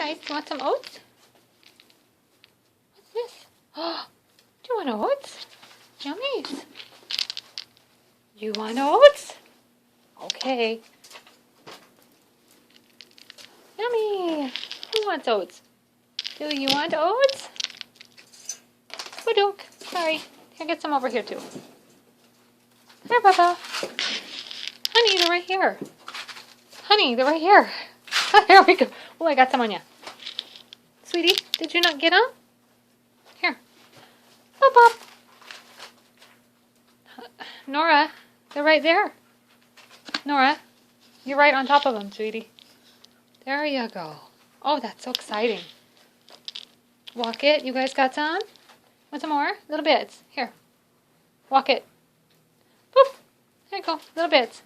nice. You want some oats? What's this? Oh, do you want oats? Yummies. You want oats? Okay. Yummy. Who wants oats? Do you want oats? Badunk. Sorry. Here, get some over here too. Here, Bubba. Honey, they're right here. Honey, they're right here. Here we go. Oh, I got some on you. Sweetie, did you not get them? Here. Pop, pop. Nora, they're right there. Nora, you're right on top of them, sweetie. There you go. Oh, that's so exciting. Walk it. You guys got some? Want some more? Little bits. Here. Walk it. Poof. There you go. Little bits.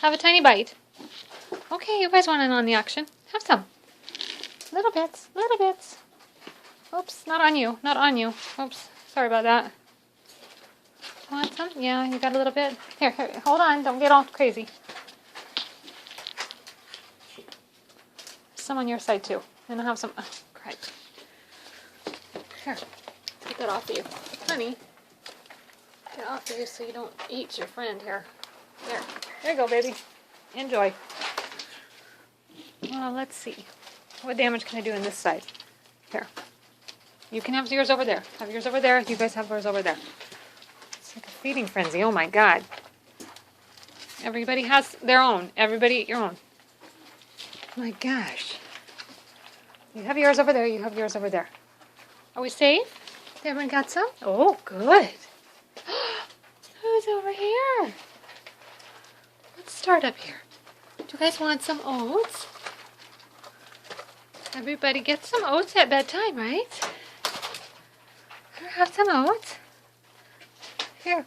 Have a tiny bite. Okay, you guys want in on the action. Have some. Little bits. Little bits. Oops, not on you. Not on you. Oops. Sorry about that. Want some? Yeah, you got a little bit. Here, hold on. Don't get all crazy. Some on your side too. And I'll have some. Oh, crap. Here, take that off of you. Honey, get off of you so you don't eat your friend here. There you go, baby. Enjoy. Well, let's see. What damage can I do on this side? Here. You can have yours over there. Have yours over there. You guys have yours over there. It's like a feeding frenzy. Oh my God. Everybody has their own. Everybody eat your own. My gosh. You have yours over there. You have yours over there. Are we safe? Everyone got some? Oh, good. Who's over here? Let's start up here. Do you guys want some oats? Everybody gets some oats at bedtime, right? Here, have some oats. Here,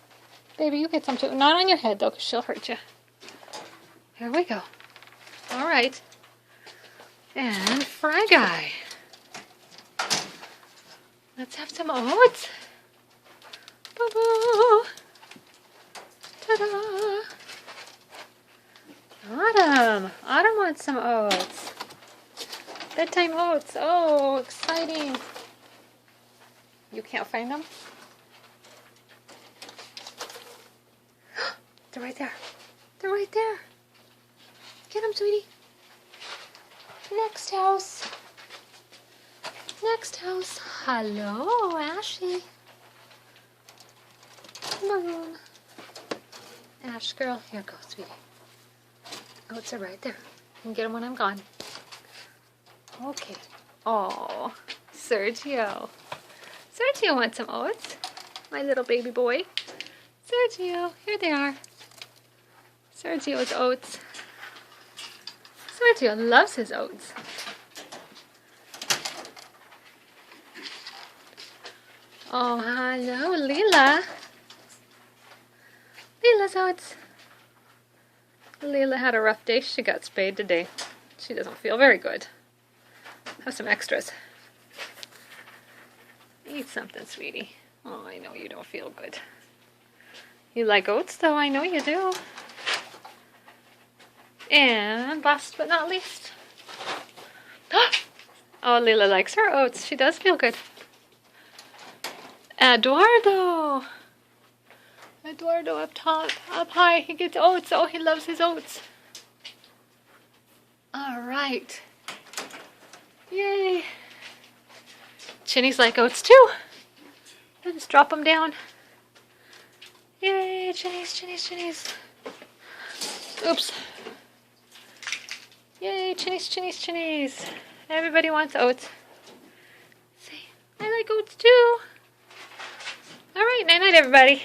baby, you get some too. Not on your head, though, because she'll hurt you. Here we go. All right. And Fry Guy. Let's have some oats. Boo-boo. Ta-da. Autumn. Autumn wants some oats. Bedtime oats. Oh, exciting. You can't find them? They're right there. They're right there. Get them, sweetie. Next house. Next house. Hello, Ashley. Maroon. Ash girl. Here goes, sweetie. Oats are right there. You can get them when I'm gone. Okay. Oh, Sergio. Sergio wants some oats. My little baby boy. Sergio. Here they are. Sergio's oats. Sergio loves his oats. Oh, hello, Leela. Leela's oats. Leela had a rough day. She got spayed today. She doesn't feel very good. Have some extras. Eat something, sweetie. Oh, I know you don't feel good. You like oats, though. I know you do. And last but not least. Oh, Leela likes her oats. She does feel good. Eduardo. Eduardo up top, up high. He gets oats. Oh, he loves his oats. All right. Yay. Chinny's like oats too. I'll just drop them down. Yay, Chinny's, Chinny's, Chinny's. Oops. Yay, Chinny's, Chinny's, Chinny's. Everybody wants oats. Say, I like oats too. All right, night-night, everybody.